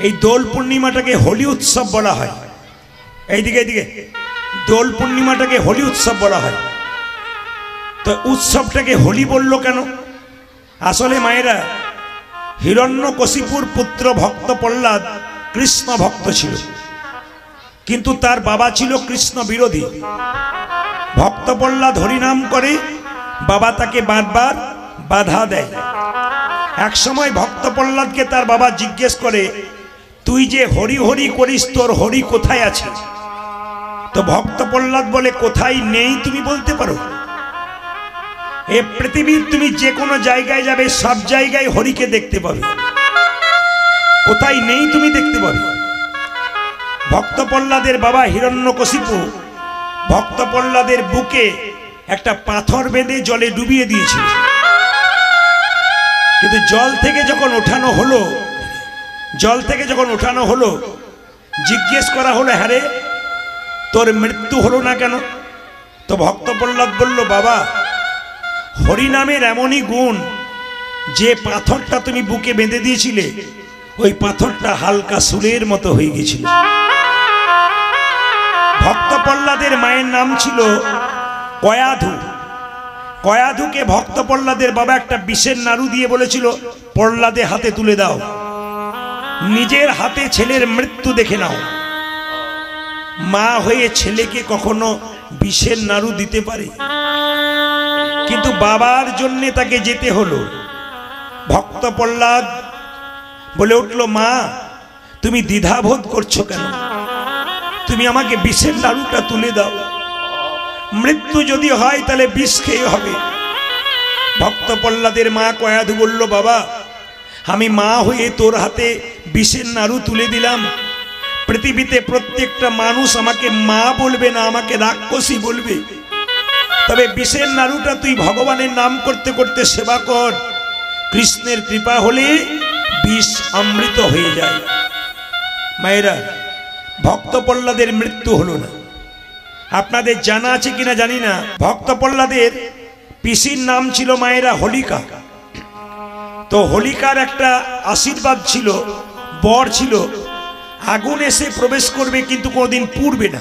এই দোল পূর্ণিমাটাকে হোলি উৎসব বলা হয়। এইদিকে এইদিকে দোল পূর্ণিমাটাকে হোলি উৎসব বলা হয়। তো উৎসবটাকে হোলি বললো কেন? আসলে মায়েরা, হিরণ্যকশিপুর পুত্র ভক্ত প্রহ্লাদ কৃষ্ণ ভক্ত ছিল, কিন্তু তার বাবা ছিল কৃষ্ণ বিরোধী। ভক্ত প্রহ্লাদ হরিনাম করে, বাবা তাকে বারবার বাধা দেয়। এক সময় ভক্ত প্রহ্লাদকে তার বাবা জিজ্ঞেস করে, তুই যে হরি হরি করিস, তোর হরি কোথায় আছে? তো ভক্ত প্রহ্লাদ বলে, কোথায় নেই তুমি বলতে পারো? এ পৃথিবীর তুমি যে কোনো জায়গায় যাবে, সব জায়গায় হরিকে দেখতে পাবে, কোথায় নেই তুমি দেখতে পাবে। ভক্ত প্রহ্লাদের বাবা হিরণ্যকশিপু ভক্ত প্রহ্লাদের বুকে একটা পাথর বেঁধে জলে ডুবিয়ে দিয়েছিল। কিন্তু জল থেকে যখন ওঠানো হলো, জিজ্ঞেস করা হলো, হ্যাঁ রে, তোর মৃত্যু হলো না কেন? তো ভক্ত প্রহ্লাদ বলল, বাবা, হরিনামের এমনই গুণ, যে পাথরটা তুমি বুকে বেঁধে দিয়েছিলে, ওই পাথরটা হালকা সুরের মতো হয়ে গেছিল। ভক্ত প্রহ্লাদের মায়ের নাম ছিল কয়াধু। কয়াধুকে ভক্ত প্রহ্লাদের বাবা একটা বিষের নাড়ু দিয়ে বলেছিল, প্রহ্লাদের হাতে তুলে দাও, নিজের হাতে ছেলের মৃত্যু দেখে নাও। মা হয়ে ছেলেকে কখনো বিষের নাড়ু দিতে পারে? কিন্তু বাবার জন্য তাকে যেতে হলো। ভক্ত প্রহ্লাদ বলে উঠল, মা, তুমি দ্বিধাবোধ করছো কেন? তুমি আমাকে বিষের নাড়ুটা তুলে দাও, মৃত্যু যদি হয় তাহলে বিষ খেয়ে হবে। ভক্ত প্রহ্লাদের মা কয়াধু বলল, বাবা, আমি মা হয়ে তোর হাতে বিষের নাড়ু তুলে দিলাম, পৃথিবীতে প্রত্যেকটা মানুষ আমাকে মা বলবে না, আমাকে রাক্ষসী বলবে। তবে বিষের নাড়ুটা তুই ভগবানের নাম করতে করতে সেবা কর, কৃষ্ণের কৃপা হলে বিষ অমৃত হয়ে যায়। মায়েরা, ভক্ত প্রহ্লাদের মৃত্যু হলো না। আপনাদের জানা আছে কিনা জানি না, ভক্ত প্রহ্লাদের পিসির নাম ছিল মায়েরা হোলিকা। তো হোলিকার একটা আশীর্বাদ ছিল, বর ছিল, আগুন এসে প্রবেশ করবে কিন্তু কোনোদিন পুড়বে না।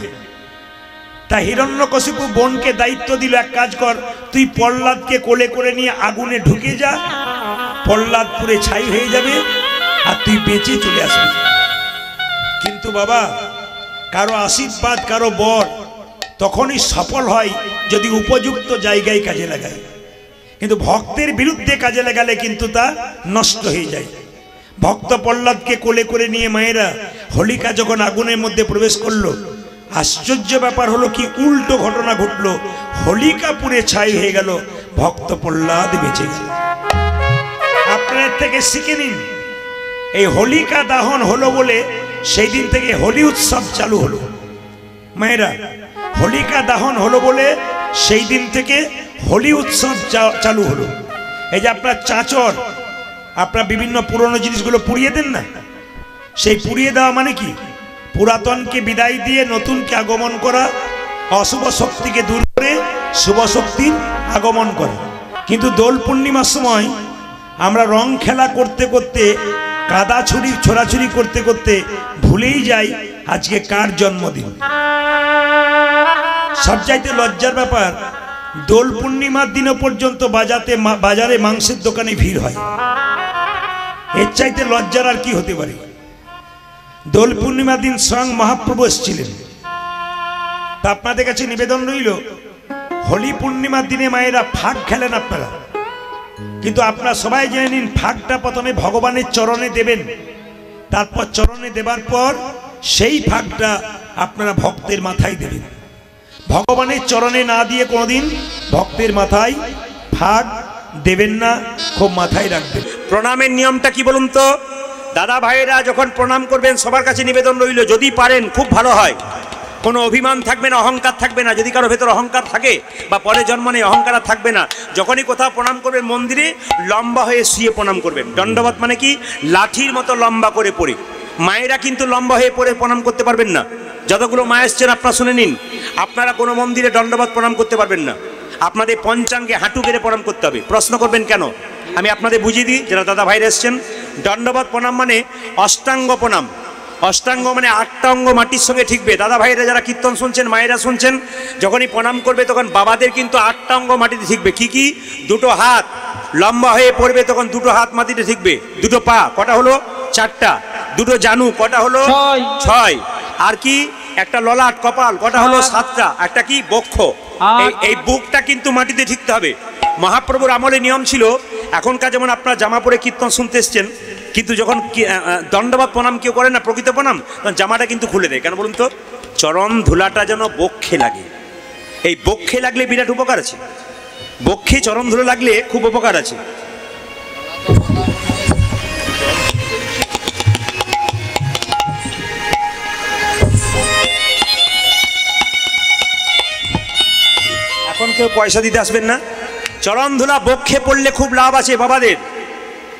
তা হিরণ্যকশিপু বোনকে দায়িত্ব দিল, এক কাজ কর, তুই প্রহ্লাদকে কোলে করে নিয়ে আগুনে ঢুকে যা, প্রহ্লাদ পুড়ে ছাই হয়ে যাবে আর তুই বেঁচে চলে আসবি। কিন্তু বাবা, কারো আশীর্বাদ, কারো বর তখনই সফল হয় যদি উপযুক্ত জায়গায় কাজে লাগায়, কিন্তু ভক্তের বিরুদ্ধে কাজে লাগালে কিন্তু তা নষ্ট হয়ে যায়। ভক্ত প্রহ্লাদকে কোলে করে নিয়ে মায়েরা হোলিকা যখন আগুনের মধ্যে প্রবেশ করলো, আশ্চর্য ব্যাপার হলো কি, উল্টো ঘটনা ঘটলো, হোলিকা পুড়ে ছাই হয়ে গেল, ভক্ত প্রহ্লাদ বেঁচে গেল। আপনার থেকে শিখে নিন, এই হোলিকা দাহন হলো বলে সেই দিন থেকে হোলি উৎসব চালু হলো। মায়েরা, হোলিকা দাহন হলো বলে সেই দিন থেকে হোলি উৎসব চালু হলো। এই যে আপনার চাঁচর, আপনার বিভিন্ন পুরনো জিনিসগুলো পুড়িয়ে দেন না, সেই পুড়িয়ে দেওয়া মানে কি? পুরাতনকে বিদায় দিয়ে নতুনকে আগমন করা, অশুভ শক্তিকে দূর করে শুভ শক্তির আগমন করা। কিন্তু দোল পূর্ণিমার সময় আমরা রং খেলা করতে করতে, কাদা ছুরি ছোড়াছুরি করতে করতে ভুলেই যাই আজকে কার জন্মদিন। সবচাইতে লজ্জার ব্যাপার, দোল পূর্ণিমার দিনও পর্যন্ত বাজারে মাংসের দোকানে ভিড় হয়। এর চাইতে লজ্জার আর কি হতে পারে? দোল পূর্ণিমার দিন স্বয়ং মহাপ্রভু এসেছিলেন। তা আপনাদের কাছে নিবেদন রইল, হোলি পূর্ণিমার দিনে মায়েরা ফাগ খেলেন আপনারা, কিন্তু আপনারা সবাই জেনে নিন, ফাগটা প্রথমে ভগবানের চরণে দেবেন, তারপর চরণে দেবার পর সেই ফাগটা আপনারা ভক্তের মাথায় দেবেন। ভগবানের চরণে না দিয়ে কোনোদিন ভক্তের মাথায় ফাগ দেবেন না, খুব মাথায় রাখবেন। প্রণামের নিয়মটা কি বলুন তো? দাদা ভাইয়েরা যখন প্রণাম করবেন, সবার কাছে নিবেদন রইল, যদি পারেন খুব ভালো হয়, কোনো অভিমান থাকবে না, অহংকার থাকবে না। যদি কারো ভেতর অহংকার থাকে বা পরে জন্ম নেই, অহংকার থাকবে না। যখনই কোথাও প্রণাম করবেন, মন্দিরে লম্বা হয়ে শুয়ে প্রণাম করবেন। দণ্ডবত মানে কি? লাঠির মতো লম্বা করে পড়ে। মায়েরা কিন্তু লম্বা হয়ে পড়ে প্রণাম করতে পারবেন না। যতগুলো মা এসছেন আপনারা শুনে নিন, আপনারা কোনো মন্দিরে দণ্ডবত প্রণাম করতে পারবেন না। আপনাদের পঞ্চাঙ্গে হাঁটু গেড়ে প্রণাম করতে হবে। প্রশ্ন করবেন কেন? আমি আপনাদের বুঝিয়ে দিই, যারা দাদা ভাইরা এসছেন, দণ্ডবত প্রণাম মানে অষ্টাঙ্গ প্রণাম। অষ্টাঙ্গ মানে 8টা অঙ্গ মাটির সঙ্গে ঠিকবে। দাদা ভাইরা যারা কীর্তন শুনছেন, মায়েরা শুনছেন, যখনই প্রণাম করবে তখন বাবাদের কিন্তু 8টা অঙ্গ মাটিতে ঠিকবে। কি কি? দুটো হাত লম্বা হয়ে পড়বে, তখন দুটো হাত মাটিতে ঠিকবে। দুটো পা কটা হলো? 4টা। দুটো জানু কটা হলো? 6। আর কি? একটা ললাট কপাল কটা হলো? 7টা। একটা কি? বক্ষ। এই বুকটা কিন্তু মাটিতে ঠিকতে হবে। মহাপ্রভুর আমলে নিয়ম ছিল, এখনকার যেমন আপনার জামা পরে কীর্তন শুনতে এসছেন, কিন্তু যখন দণ্ডবত প্রণাম কেউ করে না, প্রকৃত প্রণাম, তখন জামাটা কিন্তু খুলে দেয়। কেন বলুন তো? চরণ ধুলাটা যেন বক্ষে লাগে। এই বক্ষে লাগলে বিরাট উপকার আছে। বক্ষে চরণ ধুলো লাগলে খুব উপকার আছে। এখন কেউ পয়সা দিতে আসবেন না। চরণ ধুলা বক্ষে পড়লে খুব লাভ আছে বাবাদের।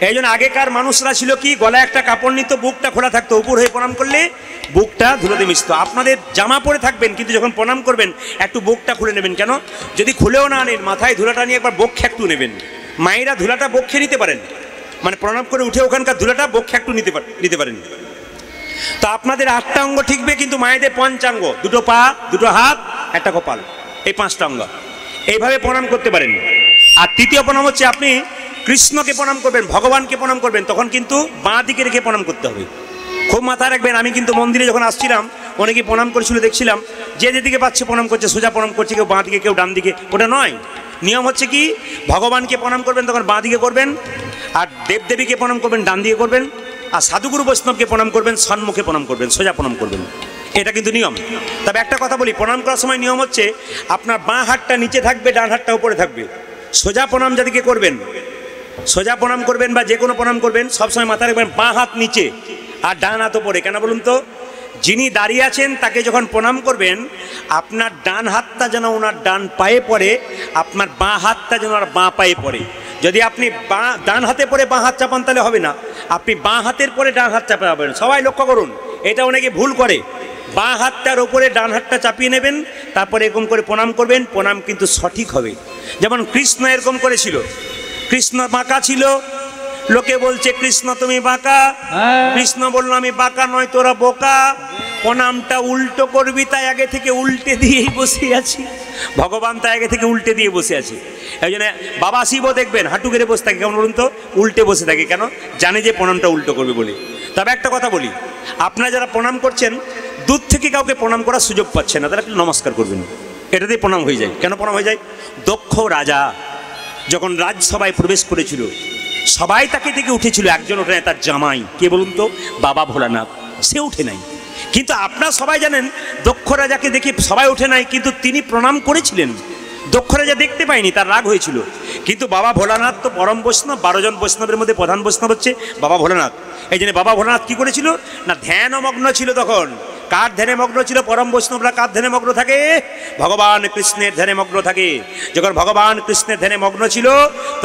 এই জন্য আগেকার মানুষরা ছিল কি, গলায় একটা কাপড় নিত, বুকটা খোলা থাকতো, উপর হয়ে প্রণাম করলে বুকটা ধুলোতে মিশত। আপনাদের জামা পরে থাকবেন, কিন্তু যখন প্রণাম করবেন একটু বুকটা খুলে নেবেন। কেন? যদি খুলেও না আনেন, মাথায় ধুলাটা নিয়ে একবার বক্ষে একটু নেবেন। মায়েরা ধুলাটা বক্ষে নিতে পারেন, মানে প্রণাম করে উঠে ওখানকার ধুলাটা বক্ষে একটু নিতে পারেন। তো আপনাদের 8টা অঙ্গ ঠিকবে, কিন্তু মায়েদের পঞ্চাঙ্গ, দুটো পা, দুটো হাত, একটা কপাল, এই 5টা অঙ্গ। এইভাবে প্রণাম করতে পারেন। আর তৃতীয় প্রণাম হচ্ছে, আপনি কৃষ্ণকে প্রণাম করবেন, ভগবানকে প্রণাম করবেন, তখন কিন্তু বাঁ দিকে রেখে প্রণাম করতে হবে। খুব মাথায় রাখবেন। আমি কিন্তু মন্দিরে যখন আসছিলাম, অনেকে প্রণাম করেছিল, দেখছিলাম যে যেদিকে পাচ্ছে প্রণাম করছে, সোজা প্রণাম করছে, কেউ বাঁ দিকে, কেউ ডান দিকে। ওটা নয়। নিয়ম হচ্ছে কি, ভগবানকে প্রণাম করবেন তখন বাঁ দিকে করবেন, আর দেবদেবীকে প্রণাম করবেন ডান দিকে করবেন, আর সাধুগুরু বৈষ্ণবকে প্রণাম করবেন সম্মুখে প্রণাম করবেন, সোজা প্রণাম করবেন। এটা কিন্তু নিয়ম। তবে একটা কথা বলি, প্রণাম করার সময় নিয়ম হচ্ছে, আপনার বাঁ হাতটা নিচে থাকবে, ডান হাতটা উপরে থাকবে। সোজা প্রণাম যাদেরকে করবেন, সোজা প্রণাম করবেন বা যে কোনো প্রণাম করবেন, সবসময় মাথায় রাখবেন বাঁ হাত নিচে আর ডান হাত উপরে। কেন বলুন তো? যিনি দাঁড়িয়ে আছেন তাকে যখন প্রণাম করবেন, আপনার ডান হাতটা যেন ওনার ডান পায়ে পড়ে, আপনার বাঁ হাতটা যেন ওনার বাঁ পায়ে পড়ে। যদি আপনি ডান হাতে পরে বাঁ হাত চাপান তাহলে হবে না, আপনি বাঁ হাতের পরে ডান হাত চাপাবেন। সবাই লক্ষ্য করুন, এটা অনেকে ভুল করে। বাঁ হাতটার ওপরে ডান হাতটা চাপিয়ে নেবেন, তারপরে এরকম করে প্রণাম করবেন, প্রণাম কিন্তু সঠিক হবে। যেমন কৃষ্ণ এরকম করেছিল। কৃষ্ণ বাঁকা ছিল, লোকে বলছে কৃষ্ণ তুমি বাঁকা। কৃষ্ণ বলল আমি বাঁকা নয়, তোরা বোকা। প্রণামটা উল্টো করবি, তাই আগে থেকে উল্টে দিয়েই বসে আছি। ভগবান তাই আগে থেকে উল্টে দিয়ে বসে আছে। এই জন্য বাবা শিবও দেখবেন হাঁটু গেড়ে বসে থাকে। কেমন বলুন তো? উল্টে বসে থাকে। কেন? জানে যে প্রণামটা উল্টো করবে বলে। তবে একটা কথা বলি, আপনারা যারা প্রণাম করছেন, দূর থেকে কাউকে প্রণাম করার সুযোগ পাচ্ছেন না, তারা একটু নমস্কার করবেন, এটাতেই প্রণাম হয়ে যায়। কেন প্রণাম হয়ে যায়? দক্ষ রাজা যখন রাজসভায় প্রবেশ করেছিল, সবাই তাকে থেকে উঠেছিল, একজন ওঠে নাই, তার জামাই। কে বলুন তো? বাবা ভোলানাথ। সে উঠে নাই। কিন্তু আপনারা সবাই জানেন, দক্ষ রাজাকে দেখে সবাই ওঠে নাই, কিন্তু তিনি প্রণাম করেছিলেন। দক্ষ রাজা দেখতে পায়নি, তার রাগ হয়েছিল। কিন্তু বাবা ভোলানাথ তো পরম বৈষ্ণব, 12 জন বৈষ্ণবের মধ্যে প্রধান বৈষ্ণব হচ্ছে বাবা ভোলানাথ। এই জন্য বাবা ভোলানাথ কি করেছিল না, ধ্যানমগ্ন ছিল। তখন কার ধ্যানে মগ্ন ছিল? পরম বৈষ্ণবরা কার ধ্যানে মগ্ন থাকে? ভগবান কৃষ্ণের ধ্যানে মগ্ন থাকে। যখন ভগবান কৃষ্ণের ধ্যানে মগ্ন ছিল,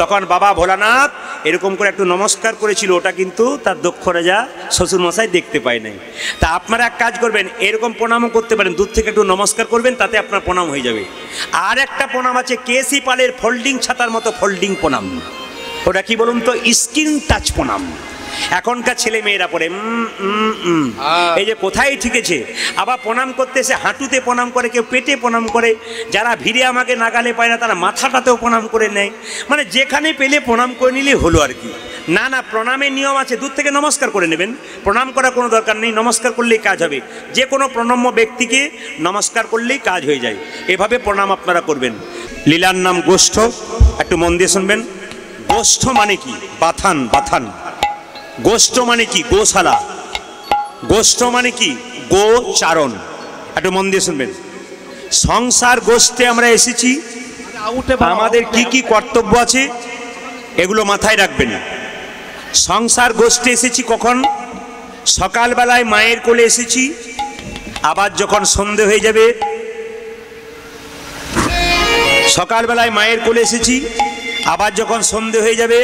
তখন বাবা ভোলানাথ এরকম করে একটু নমস্কার করেছিল। ওটা কিন্তু তার দক্ষ রাজা শ্বশুরমশাই দেখতে পায় নাই। তা আপনারা এক কাজ করবেন, এরকম প্রণামও করতে পারেন, দূর থেকে একটু নমস্কার করবেন, তাতে আপনার প্রণাম হয়ে যাবে। আর একটা প্রণাম আছে, কেসি পালের ফোল্ডিং ছাতার মতো ফোল্ডিং প্রণাম। ওটা কি বলুন তো? স্কিন টাচ প্রণাম। এখনকার ছেলে মেয়েরা পড়ে এই যে কোথায় ঠিকেছে। আবার প্রণাম করতে এসে হাঁটুতে প্রণাম করে, কেউ পেটে প্রণাম করে, যারা ভিড়ে আমাকে নাগালে পায় না তারা মাথাটাতেও প্রণাম করে নেয়। মানে যেখানে পেলে প্রণাম করে নিলে হলো আর কি। না না, প্রণামের নিয়ম আছে, দূর থেকে নমস্কার করে নেবেন। প্রণাম করার কোনো দরকার নেই, নমস্কার করলেই কাজ হবে। যে কোনো প্রণম্য ব্যক্তিকে নমস্কার করলেই কাজ হয়ে যায়। এভাবে প্রণাম আপনারা করবেন। লীলার নাম গোষ্ঠ, একটু মন দিয়ে শুনবেন। গোষ্ঠ মানে কি? বাথান, বাথান। গোষ্ঠ মানে কি? গোশালা। গোষ্ঠ মানে কি? গোচারণ। একটু মন দিয়ে শুনবেন। সংসার গোষ্ঠে আমরা এসেছি, আমাদের কি কি কর্তব্য আছে এগুলো মাথায় রাখবেন। সংসার গোষ্ঠে এসেছি কখন? সকালবেলায় মায়ের কোলে এসেছি, আবার যখন সন্ধে হয়ে যাবে, সকালবেলায় মায়ের কোলে এসেছি, আবার যখন সন্ধে হয়ে যাবে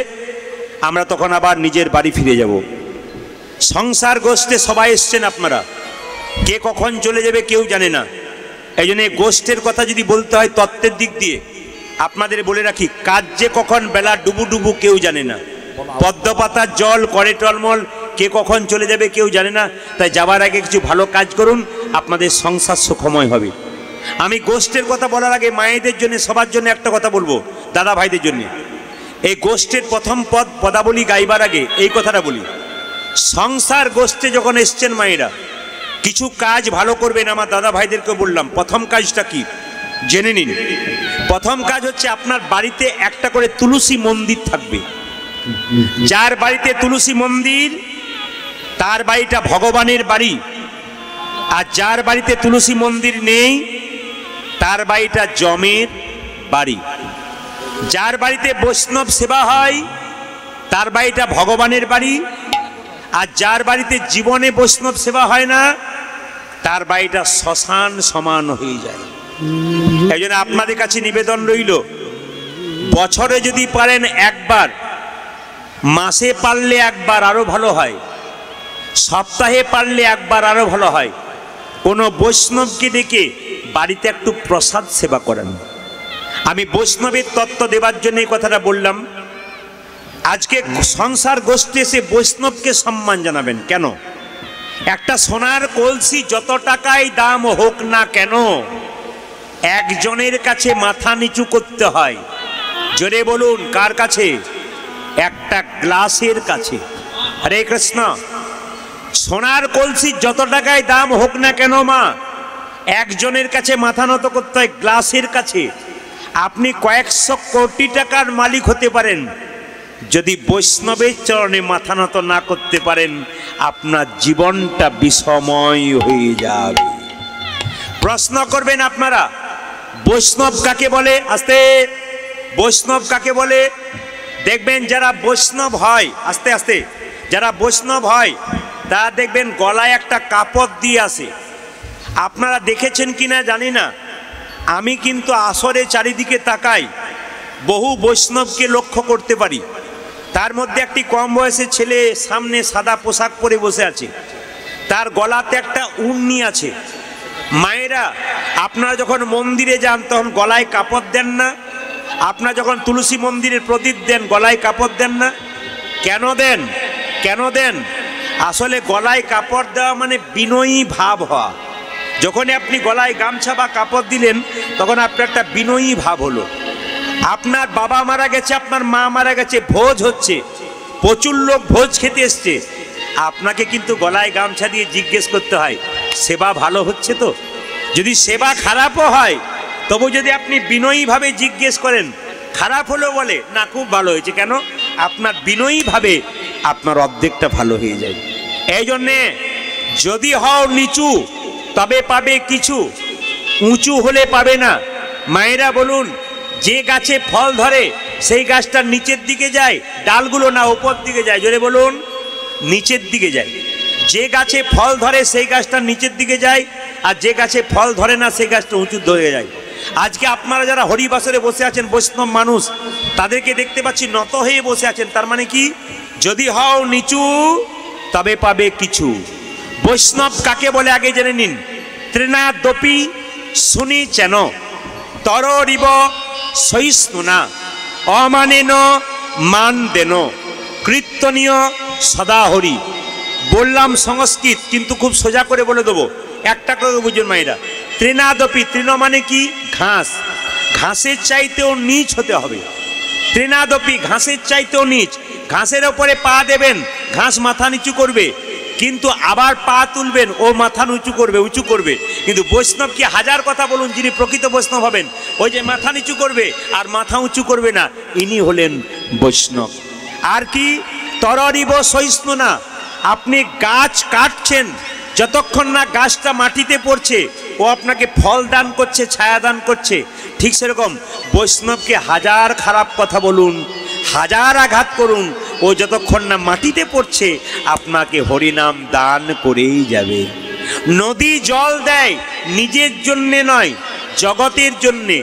আমরা তখন আবার নিজের বাড়ি ফিরে যাব। সংসার গোষ্ঠে সবাই এসছেন আপনারা, কে কখন চলে যাবে কেউ জানে না। এই জন্য গোষ্ঠের কথা যদি বলতে হয় তত্ত্বের দিক দিয়ে আপনাদের বলে রাখি, কাজ যে কখন বেলা ডুবু ডুবু কেউ জানে না। পদ্ম পাতার জল করে টলমল, কে কখন চলে যাবে কেউ জানে না। তাই যাবার আগে কিছু ভালো কাজ করুন, আপনাদের সংসার সুখময় হবে। আমি গোষ্ঠের কথা বলার আগে মায়েদের জন্য, সবার জন্য একটা কথা বলবো, দাদা ভাইদের জন্য। এই গোষ্ঠের প্রথম পদাবলী গাইবার আগে এই কথাটা বলি, সংসার গোষ্ঠে যখন এসছেন মায়েরা, কিছু কাজ ভালো করবেন। আমার দাদা ভাইদেরকে বললাম, প্রথম কাজটা কি জেনে নিন। প্রথম কাজ হচ্ছে আপনার বাড়িতে একটা করে তুলসী মন্দির থাকবে। যার বাড়িতে তুলসী মন্দির তার বাড়িটা ভগবানের বাড়ি, আর যার বাড়িতে তুলসী মন্দির নেই তার বাড়িটা জমের বাড়ি। যার বাড়িতে বৈষ্ণব সেবা হয় তার বাড়িটা ভগবানের বাড়ি, আর যার বাড়িতে জীবনে বৈষ্ণব সেবা হয় না তার বাড়িটা শ্মশান সমান হয়ে যায়। এই জন্য আপনাদের কাছে নিবেদন রইল, বছরে যদি পারেন একবার, মাসে পারলে একবার আরো ভালো হয়, সপ্তাহে পারলে একবার আরো ভালো হয়, কোনো বৈষ্ণবকে ডেকে বাড়িতে একটু প্রসাদ সেবা করেন। আমি বৈষ্ণবের তত্ত্ব দেবার জন্য এই কথাটা বললাম। আজকে সংসার গোষ্ঠী এসে বৈষ্ণবকে সম্মান জানাবেন। কেন? একটা সোনার কলসি যত টাকায় দাম হোক না কেন, একজনের কাছে মাথা নিচু করতে হয়। জোরে বলুন, কার কাছে? একটা গ্লাসের কাছে। হরে কৃষ্ণ। সোনার কলসি যত টাকায় দাম হোক না কেন মা, একজনের কাছে মাথা নত করতে হয়, গ্লাসের কাছে। আপনি কয়েকশো কোটি টাকার মালিক হতে পারেন, যদি বৈষ্ণবের চরণে মাথা নত না করতে পারেন আপনার জীবনটা বিষময় হয়ে যাবে। প্রশ্ন করবেন আপনারা, বৈষ্ণব কাকে বলে? আস্তে, বৈষ্ণব কাকে বলে? দেখবেন যারা বৈষ্ণব হয়, আস্তে আস্তে, যারা বৈষ্ণব হয় তারা দেখবেন গলায় একটা কাপড় দিয়ে আসে। আপনারা দেখেছেন কিনা জানি না, আমি কিন্তু আসরে চারিদিকে তাকাই, বহু বৈষ্ণবকে লক্ষ্য করতে পারি। তার মধ্যে একটি কম বয়সের ছেলে সামনে সাদা পোশাক পরে বসে আছে, তার গলাতে একটা উড়নি আছে। মায়েরা, আপনারা যখন মন্দিরে যান তখন গলায় কাপড় দেন না? আপনারা যখন তুলসী মন্দিরে প্রদীপ দেন গলায় কাপড় দেন না? কেন দেন? কেন দেন? আসলে গলায় কাপড় দেওয়া মানে বিনয়ী ভাব হওয়া। যখন আপনি গলায় গামছা বা কাপড় দিলেন তখন আপনার একটা বিনয়ী ভাব হলো। আপনার বাবা মারা গেছে, আপনার মা মারা গেছে, ভোজ হচ্ছে, প্রচুর লোক ভোজ খেতে এসছে, আপনাকে কিন্তু গলায় গামছা দিয়ে জিজ্ঞেস করতে হয় সেবা ভালো হচ্ছে তো? যদি সেবা খারাপও হয় তবু যদি আপনি বিনয়ীভাবে জিজ্ঞেস করেন, খারাপ হলো বলে না, খুব ভালো হয়েছে। কেন? আপনার বিনয়ীভাবে আপনার অর্ধেকটা ভালো হয়ে যায়। এই জন্যে যদি হও নিচু তবে পাবে কিছু, উঁচু হলে পাবে না। মায়েরা বলুন, যে গাছে ফল ধরে সেই গাছটা নিচের দিকে যায়, ডালগুলো না উপর দিকে যায়? জোরে বলুন, নিচের দিকে যায়। যে গাছে ফল ধরে সেই গাছটা নিচের দিকে যায়, আর যে গাছে ফল ধরে না সেই গাছটা উঁচু ধরে যায়। আজকে আপনারা যারা হরিবাসরে বসে আছেন বৈষ্ণব মানুষ, তাদেরকে দেখতে পাচ্ছি নত হয়ে বসে আছেন। তার মানে কি? যদি হও নিচু তবে পাবে কিছু। বৈষ্ণব কাকে বলে আগে জেনে নিন। তৃণাদপি শুনি চেন তরিব সহিষ্ণুনা অমানেন মান দেন কীর্তনীয় সদা হরি। বললাম সংস্কৃত, কিন্তু খুব সোজা করে বলে দেবো, একটা করে বুঝুন মায়েরা। তৃণাদপি, তৃণ মানে কি? ঘাস। ঘাসের চাইতেও নিচ হতে হবে। তৃণাদপি, ঘাসের চাইতেও নিচ। ঘাসের ওপরে পা দেবেন, ঘাস মাথা নিচু করবে, কিন্তু আবার পা তুলবেন, ও মাথা উঁচু করবে, উঁচু করবে। কিন্তু বৈষ্ণব কি, হাজার কথা বলুন, যিনি প্রকৃত বৈষ্ণব হবেন, ওই যে মাথা নিচু করবে আর মাথা উঁচু করবে না, ইনি হলেন বৈষ্ণব। আর কি? তরিব সহিষ্ণু না। আপনি গাছ কাটছেন, যতক্ষণ না গাছটা মাটিতে পড়ছে ও আপনাকে ফল দান করছে, ছায়া দান করছে। ঠিক সেরকম বৈষ্ণবকে হাজার খারাপ কথা বলুন, হাজার আঘাত করুন, ও যতক্ষণ না মাটিতে পড়ছে আপনাকে হরিনাম দান করেই যাবে। নদী জল দেয় নিজের জন্যে নয়, জগতের জন্যে।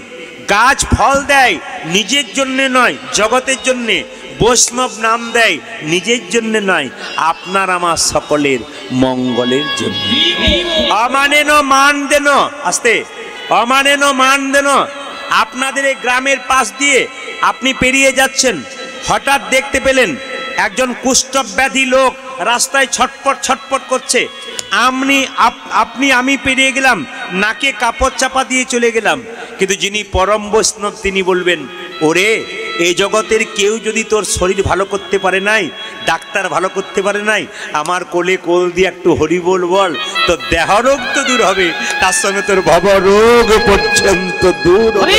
গাছ ফল দেয় নিজের জন্যে নয়, জগতের জন্যে। বৈষ্ণব নাম দেয় নিজের জন্যে নয়, আপনার আমার সকলের মঙ্গলের জন্য। অমানেন মান দেন, আস্তে, অমানেন মান দেন। আপনাদের এই গ্রামের পাশ দিয়ে আপনি পেরিয়ে যাচ্ছেন, হঠাৎ দেখতে পেলেন একজন কুষ্ঠব্যাধি লোক রাস্তায় ছটপট ছটপট করছে, আমি পেরিয়ে গেলাম, নাকে কাপড় চাপা দিয়ে চলে গেলাম, কিন্তু যিনি পরম বৈষ্ণব তিনি বলবেন, ওরে এই জগতের কেউ যদি তোর শরীর ভালো করতে পারে নাই, ডাক্তার ভালো করতে পারে নাই, আমার কোলে কোল দিয়ে একটু হরি বল বল, তোর দেহ রোগ তো দূর হবে, তার সঙ্গে তোর ভব রোগ পর্যন্ত দূর হবে।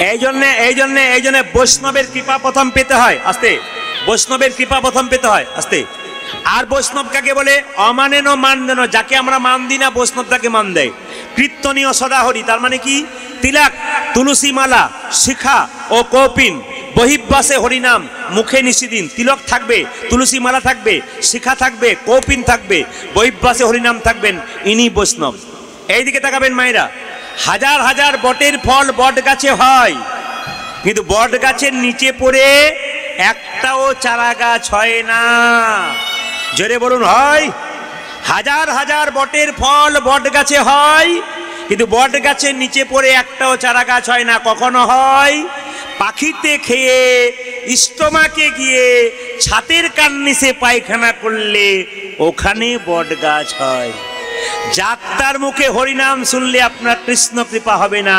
এই জন্য বৈষ্ণবের কৃপা প্রথম পেতে হয় আস্তে, বৈষ্ণবের কৃপা প্রথম পেতে হয় আস্তে। আর বৈষ্ণব কাকে বলে? অমানেন মান দেন, যাকে আমরা মান দিই না বৈষ্ণব তাকে মান দেয়। কীর্তনীয় সদাহরি, তার মানে কি? তিলক, তুলসী মালা, শিখা ও কৌপিন, বহির্বাসে হরিনাম, মুখে নিশিদিন তিলক থাকবে, তুলসী মালা থাকবে, শিখা থাকবে, কৌপিন থাকবে, বহির্বাসে হরিনাম থাকবেন, ইনি বৈষ্ণব। এইদিকে তাকাবেন মায়েরা, হাজার হাজার বটের ফল বট গাছে হয়, কিন্তু বট গাছের নিচে পড়ে একটাও চারা গাছ হয় না। জোরে বলুন, হয়? হাজার হাজার বটের ফল বট গাছে হয়, কিন্তু বট গাছের নিচে পড়ে একটাও চারা গাছ হয় না। কখনো হয় পাখিতে খেয়ে স্টোমাকে গিয়ে ছাতের কান্নিসে পায়খানা করলে ওখানে বট গাছ হয়। যাত্রার মুখে হরিনাম শুনলে আপনার কৃষ্ণ কৃপা হবে না,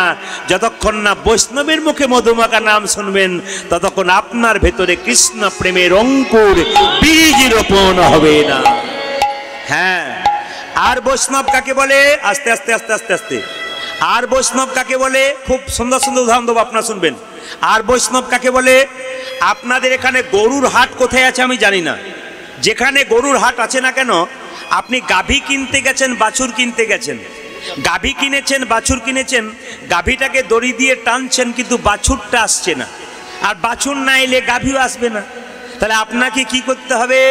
যতক্ষণ না বৈষ্ণবের মুখে মধুমাখা নাম শুনবেন ততক্ষণ আপনার ভেতরে কৃষ্ণ প্রেমের অঙ্কুর বীজ রোপণ হবে না। হ্যাঁ, আর বৈষ্ণব কাকে বলে? আস্তে আস্তে আস্তে আস্তে আস্তে। আর বৈষ্ণব কাকে বলে? খুব সুন্দর সুন্দর উদাহরণ দেবো, আপনারা শুনবেন। আর বৈষ্ণব কাকে বলে? আপনাদের এখানে গরুর হাট কোথায় আছে আমি জানি না, যেখানে গরুর হাট আছে না কেন, আপনি গাভী কিনতে গেছেন, বাছুর কিনতে গেছেন, গাভী কিনেছেন, বাছুর কিনেছেন, গাভীটাকে দড়ি দিয়ে টানছেন, কিন্তু বাছুরটা আসছে না, আর বাছুর না এলে গাভীও আসবে না। তাহলে আপনাকে কি করতে হবে?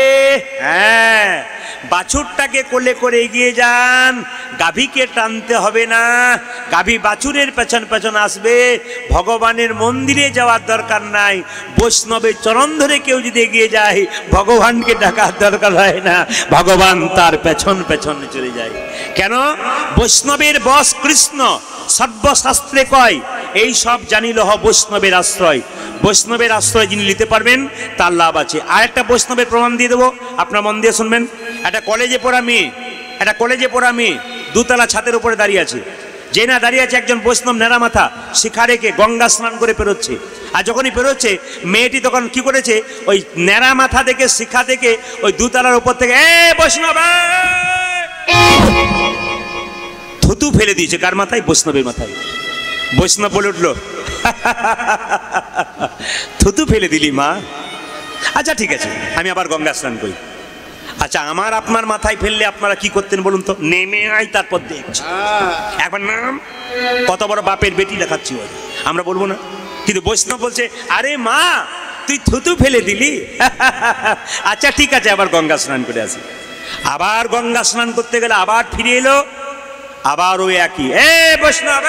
হ্যাঁ, বাছুরটাকে কোলে করে এগিয়ে যান, গাভীকে টানতে হবে না, গাভী বাছুরের পেছন পেছন আসবে। ভগবানের মন্দিরে যাওয়ার দরকার নাই, বৈষ্ণবের চরণ ধরে কেউ যদি এগিয়ে যায় ভগবানকে ডাকার দরকার হয় না, ভগবান তার পেছন পেছন চলে যায়। কেন? বৈষ্ণবের বশ কৃষ্ণ, সর্বশাস্ত্রে কয় এই সব জানিলহ বৈষ্ণবের আশ্রয়। বৈষ্ণবের আশ্রয় যিনি নিতে পারবেন তার লাভ আছে। আর একটা বৈষ্ণবের প্রমাণ দিয়ে দেবো, আপনার মন দিয়ে শুনবেন। একটা কলেজে পড়া মেয়ে দুতলা ছাদের উপরে দাঁড়িয়ে আছে, যে না দাঁড়িয়ে আছে একজন বৈষ্ণব নেড়া মাথা শিখা রেখে গঙ্গা স্নান করে পেরোচ্ছে। আর যখনই পেরোচ্ছে মেয়েটি তখন কি করেছে, ওই নেড়া মাথা দেখে শিখা থেকে ওই দুতলার উপর থেকে বৈষ্ণব থুতু ফেলে দিয়েছে। কার মাথায়? বৈষ্ণবের মাথায়। বৈষ্ণব বলে উঠলো, থুতু ফেলে দিলি মা? আচ্ছা ঠিক আছে, আমি আবার গঙ্গা স্নান করি। আচ্ছা, আমার আপনার মাথায় ফেললে আপনারা কি করতেন বলুন তো? নেমে আয়, তারপর দেখছি। একবার নাম, কত বড় বাপের বেটি দেখাচ্ছি, আমরা বলবো না? কিন্তু বৈষ্ণব বলছে, আরে মা তুই থুতু ফেলে দিলি? আচ্ছা ঠিক আছে, আবার গঙ্গা স্নান করে আসি। আবার গঙ্গা স্নান করতে গেলে আবার ফিরে এলো, আবার ওই একই, বৈষ্ণব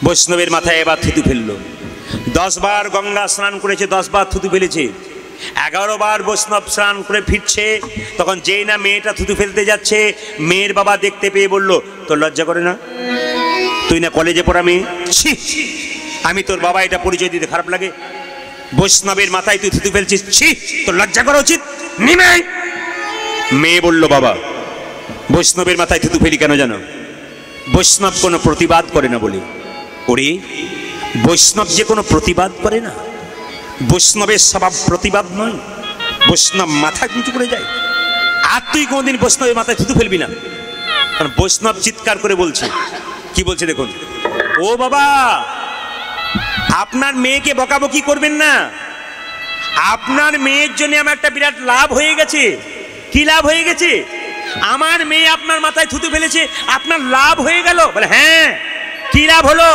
বৈষ্ণবের মাথায় এবার থুতু ফেললো। 10 বার গঙ্গা স্নান করেছে, 10 বার থুতু ফেলেছে। 11 বার বৈষ্ণব স্নান করে ফিরছে, তখন যেই না মেয়েটা থুতু ফেলতে যাচ্ছে, মেয়ের বাবা দেখতে পেয়ে বলল, তোর লজ্জা করে না? তুই না কলেজে পড়া মেয়ে, ছি, আমি তোর বাবা, এটা পরিচয় দিতে খারাপ লাগে? বৈষ্ণবের মাথায় তুই থুতু ফেলছিস, ছি, তোর লজ্জা করা উচিত। নিমে মেয়ে বলল, বাবা বৈষ্ণবের মাথায় থুতু ফেলি কেন জানো? বৈষ্ণব কোনো প্রতিবাদ করে না বলে। ওরে, বৈষ্ণব যে কোনো প্রতিবাদ করে না, বৈষ্ণবের স্বভাব প্রতিবাদ নয়, বৈষ্ণব মাথা নিচু করে যায়। আর তুই কোনদিন বৈষ্ণবের মাথায় থুতু ফেলবি না। কারণ বৈষ্ণব চিৎকার করে বলছে, কি বলছে দেখুন, ও বাবা আপনার মেয়েকে বকাবকি করবেন না, আপনার মেয়ের জন্য আমার একটা বিরাট লাভ হয়ে গেছে। কি লাভ হয়ে গেছে? আমার মেয়ে আপনার মাথায় থুতু ফেলেছে, আপনার লাভ হয়ে গেল। বলে হ্যাঁ, কি লাভ হলো?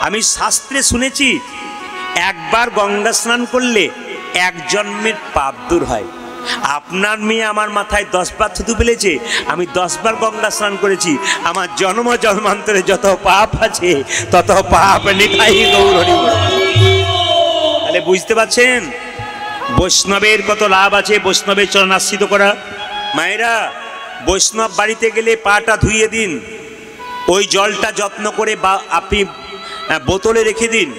আমি শাস্ত্রে শুনেছি একবার গঙ্গা স্নান করলে 1 জন্মের পাপ দূর হয়। আপনার মেয়ে আমার মাথায় 10 বার থুতু ফেলেছে, আমি 10 বার গঙ্গা স্নান করেছি, আমার জন্ম জন্মান্তরে যত পাপ আছে তত পাপ নিতাই গৌর হরি বল। তাহলে বুঝতে পারছেন বৈষ্ণবের কত লাভ আছে, বৈষ্ণবের চরণ আশ্রিত করা। মায়েরা, বৈষ্ণব বাড়িতে গেলে পাটা ধুইয়ে দিন, ওই জলটা যত্ন করে আপনি বোতলে রেখে দিন।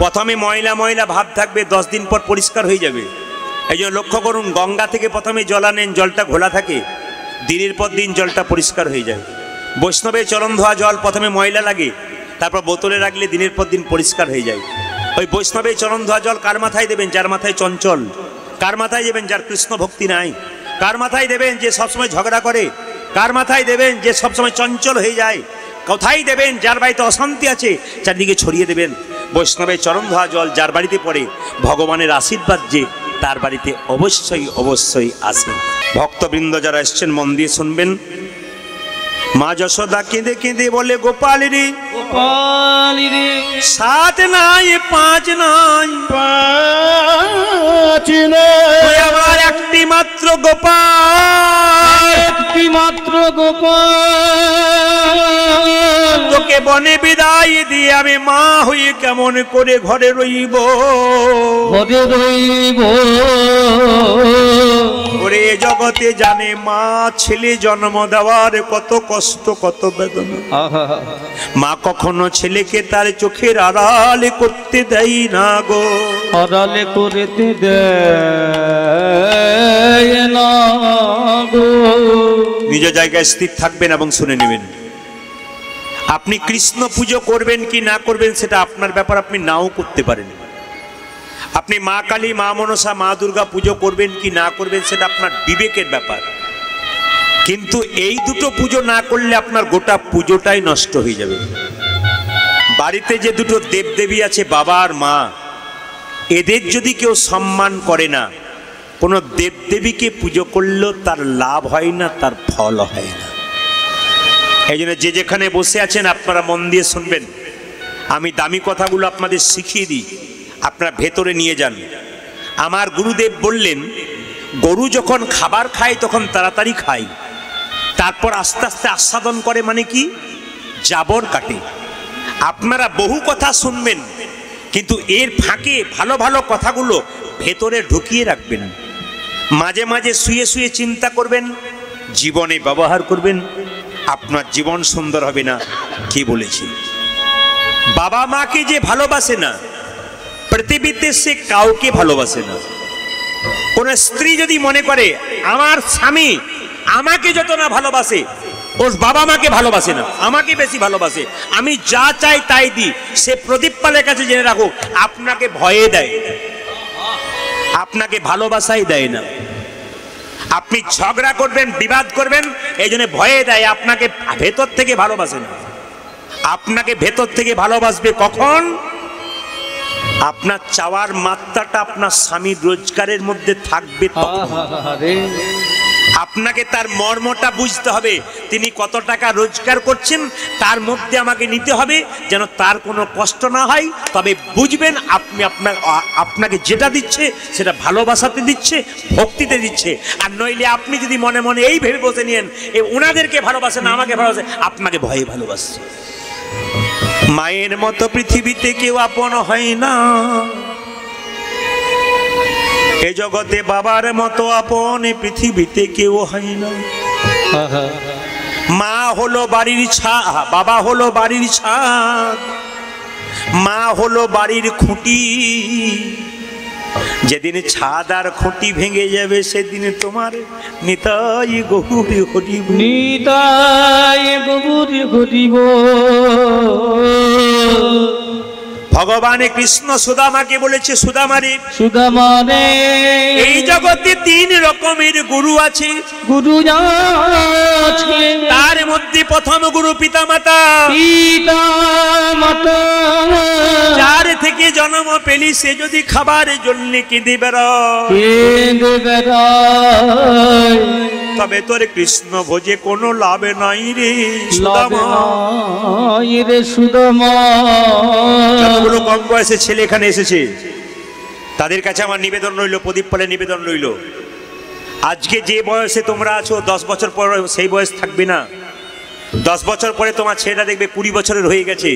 প্রথমে ময়লা ময়লা ভাব থাকবে, 10 দিন পর পরিষ্কার হয়ে যাবে। এই জন্য লক্ষ্য করুন, গঙ্গা থেকে প্রথমে জল আনেন, জলটা ঘোলা থাকে, দিনের পর দিন জলটা পরিষ্কার হয়ে যায়। বৈষ্ণবের চরণ ধোয়া জল প্রথমে ময়লা লাগে, তারপর বোতলে রাখলে দিনের পর দিন পরিষ্কার হয়ে যায়। ওই বৈষ্ণবের চরণ ধোয়া জল কার মাথায় দেবেন? যার মাথায় চঞ্চল। কার মাথায় দেবেন? যার কৃষ্ণ ভক্তি নাই। কার মাথায় দেবেন? যে সবসময় ঝগড়া করে। কার মাথায় দেবেন? যে সবসময় চঞ্চল হয়ে যায়। কোথায় দেবেন? যার বাড়িতে অশান্তি আছে চারদিকে ছড়িয়ে দেবেন। বৈষ্ণবের চরণ ধোয়া জল যার বাড়িতে পড়ে, ভগবানের আশীর্বাদ যে তার বাড়িতে অবশ্যই অবশ্যই আসে। ভক্তবৃন্দ যারা এসছেন মন দিয়ে শুনবেন। মা যশোদা কেঁদে কেঁদে বলে, গোপাল রে গোপাল রে 7 নাই 5 নাই, 5 তুই নয়, আমার একটি মাত্র গোপাল। একটি মাত্র গোপাল, তোকে বনে বিদায় দিয়ে আমি মা হয়ে কেমন করে ঘরে রইব? ঘরে রইব। ওরে জগতে জানে মা ছেলে জন্ম দেওয়ার কত কষ্ট, কত বেদনা। আহা, মা কখনো ছেলেকে তার চোখের আড়াল করতে দেয় না গো। আড়ালে করেতে দেয় না গো। নিজ জায়গায় স্থির থাকবেন এবং শুনে নেবেন। আপনি কৃষ্ণ পুজো করবেন কি না করবেন সেটা আপনার ব্যাপার, আপনি নাও করতে পারেন। আপনি মা কালী, মা মনসা, মা দুর্গা পুজো করবেন কি না করবেন সেটা আপনার বিবেকের ব্যাপার। কিন্তু এই দুটো পুজো না করলে আপনার গোটা পুজোটাই নষ্ট হয়ে যাবে। বাড়িতে যে দুটো দেবদেবী আছে, বাবা আর মা, এদের যদি কেউ সম্মান করে না, কোনো দেবদেবীকে পুজো করলেও তার লাভ হয় না, তার ফল হয় না। এই জন্য যে যেখানে বসে আছেন আপনারা মন দিয়ে শুনবেন। আমি দামি কথাগুলো আপনাদের শিখিয়ে দিই, আপনারা ভেতরে নিয়ে যান। আমার গুরুদেব বললেন, গরু যখন খাবার খায় তখন তাড়াতাড়ি খায়, তারপর আস্তে আস্তে আস্বাদন করে, মানে কি? জাবর কাটে। আপনারা বহু কথা শুনবেন, কিন্তু এর ফাঁকে ভালো ভালো কথাগুলো ভেতরে ঢুকিয়ে রাখবেন। মাঝে মাঝে শুয়ে শুয়ে চিন্তা করবেন, জীবনে ব্যবহার করবেন, আপনার জীবন সুন্দর হবে না। কি বলেছি? বাবা মাকে যে ভালোবাসে না, পৃথিবীতে সে কাউকে ভালোবাসে না। কোন স্ত্রী যদি মনে করে আমার স্বামী আমাকে যত না ভালোবাসে, ওর বাবা মাকে ভালোবাসে না, আমাকে বেশি ভালোবাসে, আমি যা চাই তাই দিই, সে প্রদীপ পালের কাছে জেনে রাখো আপনাকে ভয়ে দেয়, আপনাকে ভালোবাসাই দেয় না। আপনি ঝগড়া করবেন, বিবাদ করবেন, এই জন্য ভয়ে দেয়, আপনাকে ভেতর থেকে ভালোবাসে না। আপনাকে ভেতর থেকে ভালোবাসবে কখন? আপনার চাওয়ার মাত্রাটা আপনার স্বামীর রোজগারের মধ্যে থাকবে তখন। আহারে, আপনাকে তার মর্মটা বুঝতে হবে, তিনি কত টাকা রোজগার করছেন, তার মধ্যে আমাকে নিতে হবে যেন তার কোনো কষ্ট না হয়। তবে বুঝবেন আপনি আপনাকে যেটা দিচ্ছে সেটা ভালোবাসাতে দিচ্ছে, ভক্তিতে দিচ্ছে। আর নইলে আপনি যদি মনে মনে এই ভেবে বসে নিয়েন ওনাদেরকে ভালোবাসে না, আমাকে ভালোবাসে, আপনাকে ভয়ে ভালোবাসছে। মায়ের মতো পৃথিবীতে কেউ আপন হয় না, এ জগতে বাবার মতো আপন পৃথিবীতে কেউ হয় না। আহা, মা হলো বাড়ির ছাদ, বাবা হলো বাড়ির ছাদ, মা হলো বাড়ির খুঁটি। যেদিন ছাদ আর খুঁটি ভেঙে যাবে সেদিন তোমার নিতাই গৌরী হরিব, নিতাই গৌরী হরিব। ভগবান কৃষ্ণ সুদামাকে বলেছে, সুদামারে সুদামারে এই জগতে 3 রকমের গুরু আছে, গুরু আছে, তার মধ্যে প্রথম গুরু পিতামাতা। পিতা মাতা যার থেকে জন্ম পেলি সে যদি খাবারের জন্য কেঁদে বেড়ায়, কেঁদে বেড়ায়, তবে তোর কৃষ্ণ ভোজে কোনো লাভ নাই রে লাভ সুদামা। নাই রে সুদামা। যতগুলো কম বয়সে ছেলে এখানে এসেছে তাদের কাছে আমার নিবেদন রইল, প্রদীপ পালের নিবেদন রইল, আজকে যে বয়সে তোমরা আছো 10 বছর পর সেই বয়স থাকবে না। 10 বছর পরে তোমার ছেলেটা দেখবে 20 বছরের হয়ে গেছে।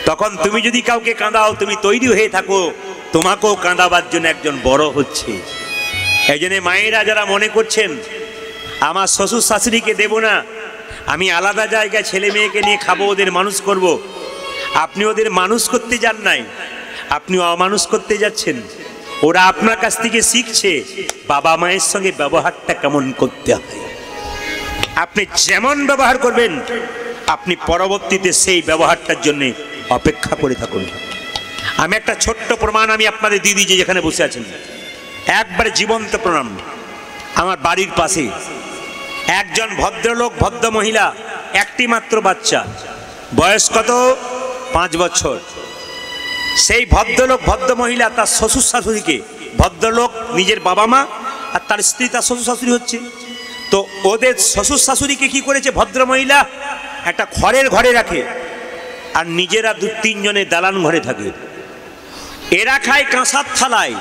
তখন তুমি যদি কাউকে কাঁদাও, তুমি তৈরি হয়ে থাকো, তোমাকেও কাঁদাবার জন্য একজন বড় হচ্ছে। এই জন্য মায়েরা যারা মনে করছেন আমার শ্বশুর শাশুড়িকে দেব না, আমি আলাদা জায়গায় ছেলে মেয়েকে নিয়ে খাবো, ওদের মানুষ করব, আপনি ওদের মানুষ করতে যান নাই, আপনি অমানুষ করতে যাচ্ছেন। ওরা আপনার কাছ থেকে শিখছে বাবা মায়ের সঙ্গে ব্যবহারটা কেমন করতে হয়। আপনি যেমন ব্যবহার করবেন, আপনি পরবর্তীতে সেই ব্যবহারটার জন্য অপেক্ষা করে থাকুন। আমি একটা ছোট্ট প্রমাণ আমি আপনাদের দিদি যে যেখানে বসে আছেন, একবারে জীবন্ত প্রমাণ। আমার বাড়ির পাশে একজন ভদ্রলোক, ভদ্র মহিলা, একটি মাত্র বাচ্চা, বয়স কত? 5 বছর। সেই ভদ্রলোক, ভদ্র মহিলা তার শ্বশুর শাশুড়িকে, ভদ্রলোক নিজের বাবা মা আর তার স্ত্রী তার শ্বশুর শাশুড়ি হচ্ছে, তো ওদের শ্বশুর শাশুড়িকে কি করেছে ভদ্র মহিলা, একটা খড়ের ঘরে রাখে আর নিজেরা 2-3 জনে দালান ঘরে থাকে। এরা খায় কাঁসার থালায়,